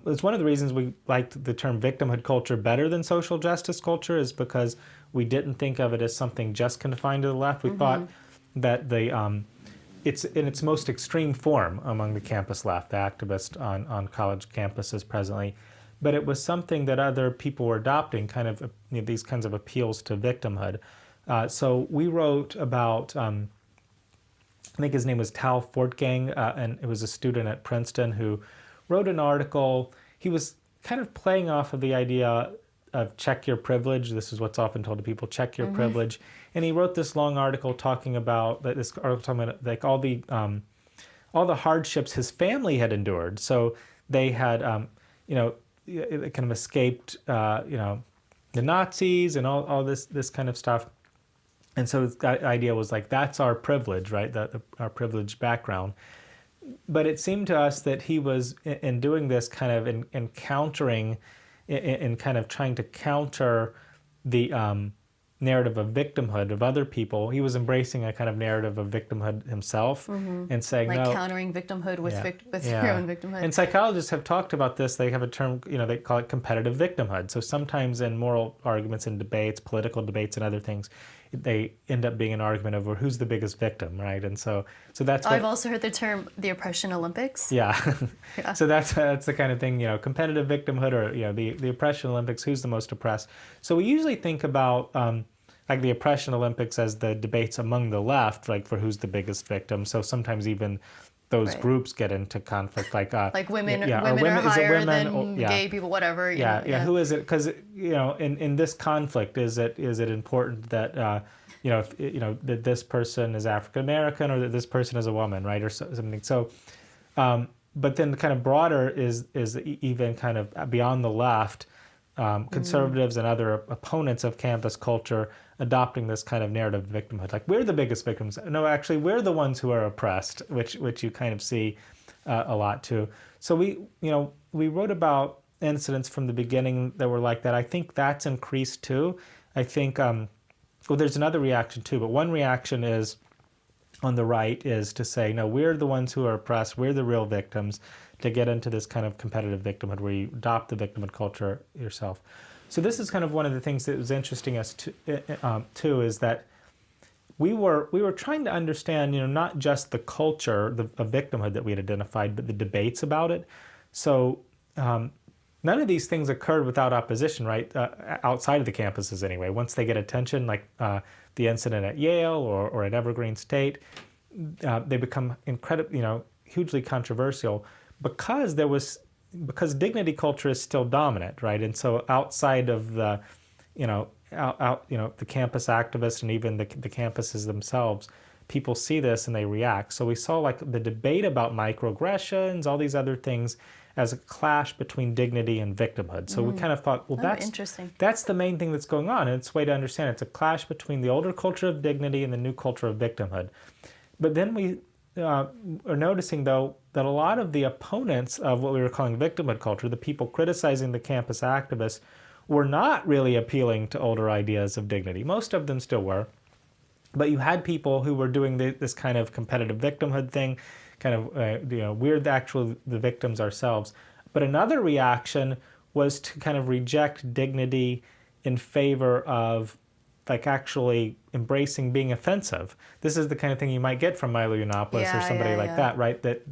it's one of the reasons we liked the term victimhood culture better than social justice culture, is because we didn't think of it as something just confined to the left. We thought that it's in its most extreme form among the campus left, the activists on college campuses presently, but it was something that other people were adopting, kind of these kinds of appeals to victimhood. So we wrote about, I think his name was Tal Fortgang, and it was a student at Princeton who wrote an article. He was kind of playing off of the idea of check your privilege. This is what's often told to people, check your privilege. And he wrote this long article talking about like all the hardships his family had endured. So they had, kind of escaped, the Nazis and all this kind of stuff. And so the idea was like, that's our privilege, right? Our privileged background. But it seemed to us that he was, in doing this, kind of in countering, in kind of trying to counter the narrative of victimhood of other people. He was embracing a kind of narrative of victimhood himself and saying, like no. countering victimhood with your own victimhood. And psychologists have talked about this. They have a term, they call it competitive victimhood. So sometimes in moral arguments and debates, political debates and other things, they end up being an argument over who's the biggest victim, right? And so that's what... I've also heard the term the oppression Olympics. Yeah. So that's the kind of thing, competitive victimhood, or, the oppression Olympics, who's the most oppressed. So we usually think about like the oppression Olympics as the debates among the left, like for who's the biggest victim. So sometimes even those groups get into conflict, like women are higher than gay people, whatever. Who is it? Because in this conflict, is it important that that this person is African American or that this person is a woman, right, or something? So, but then the kind of broader is even kind of beyond the left, conservatives and other opponents of campus culture adopting this kind of narrative of victimhood. Like, we're the biggest victims. No, actually, we're the ones who are oppressed, which you kind of see a lot too. So we wrote about incidents from the beginning that were like that. I think that's increased too. I think, there's another reaction too, but one reaction is on the right is to say, no, we're the ones who are oppressed. We're the real victims, to get into this kind of competitive victimhood where you adopt the victimhood culture yourself. So this is kind of one of the things that was interesting us too, is that we were trying to understand, not just the culture of victimhood that we had identified, but the debates about it. So none of these things occurred without opposition, right? Outside of the campuses anyway. Once they get attention, like the incident at Yale or at Evergreen State, they become incredibly, hugely controversial because dignity culture is still dominant, right? And so outside of the, the campus activists and even the campuses themselves, people see this and they react. So we saw like the debate about microaggressions, all these other things, as a clash between dignity and victimhood. So we kind of thought, well, that's the main thing that's going on. And it's a way to understand it. It's a clash between the older culture of dignity and the new culture of victimhood. But then we are noticing, though, that a lot of the opponents of what we were calling victimhood culture, the people criticizing the campus activists, were not really appealing to older ideas of dignity. Most of them still were. But you had people who were doing this kind of competitive victimhood thing, kind of, we're the victims ourselves. But another reaction was to kind of reject dignity in favor of like actually embracing being offensive. This is the kind of thing you might get from Milo Yiannopoulos or somebody like that, right? That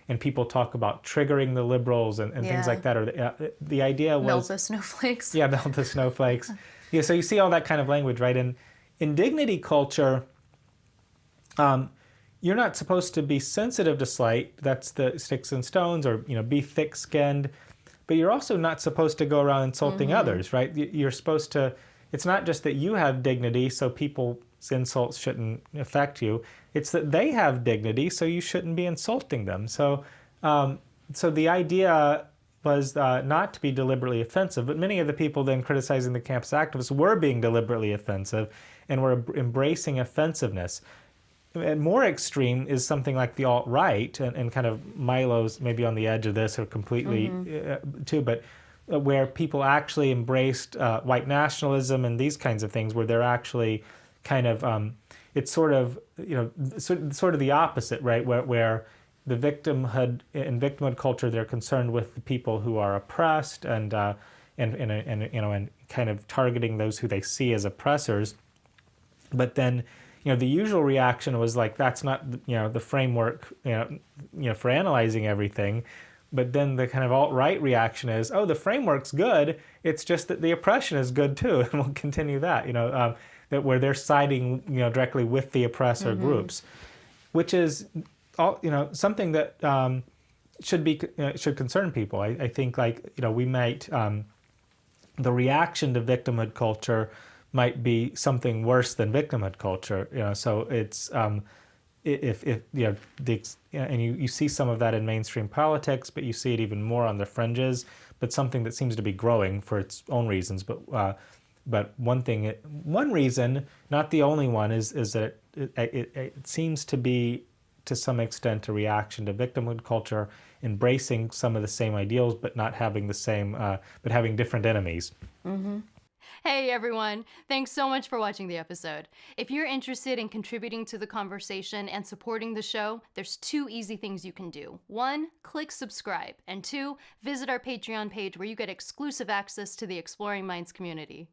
and people talk about triggering the liberals and things like that. Or the idea was... Melt the snowflakes. Yeah, melt the snowflakes. Yeah, so you see all that kind of language, right? And in dignity culture, you're not supposed to be sensitive to slight. That's the sticks and stones, or be thick-skinned. But you're also not supposed to go around insulting others, right? You're supposed to... It's not just that you have dignity, so people's insults shouldn't affect you. It's that they have dignity, so you shouldn't be insulting them. So, so the idea was not to be deliberately offensive, but many of the people then criticizing the campus activists were being deliberately offensive and were embracing offensiveness. And more extreme is something like the alt-right, and kind of Milo's maybe on the edge of this or completely too, but where people actually embraced white nationalism and these kinds of things, where they're actually kind of, it's sort of, sort of the opposite, right? Where the victimhood culture, they're concerned with the people who are oppressed and kind of targeting those who they see as oppressors. But then, the usual reaction was like, that's not, the framework, for analyzing everything. But then the kind of alt-right reaction is, oh, the framework's good. It's just that the oppression is good too, and we'll continue that. That where they're siding, directly with the oppressor groups, which is, something that should concern people. I think we might the reaction to victimhood culture might be something worse than victimhood culture. So it's and you see some of that in mainstream politics, but you see it even more on the fringes. But something that seems to be growing for its own reasons. But one reason, not the only one, is that it seems to be, to some extent, a reaction to victimhood culture, embracing some of the same ideals, but not having the same, but having different enemies. Mm-hmm. Hey everyone, thanks so much for watching the episode. If you're interested in contributing to the conversation and supporting the show, there's 2 easy things you can do. 1, click subscribe, and 2, visit our Patreon page where you get exclusive access to the Exploring Minds community.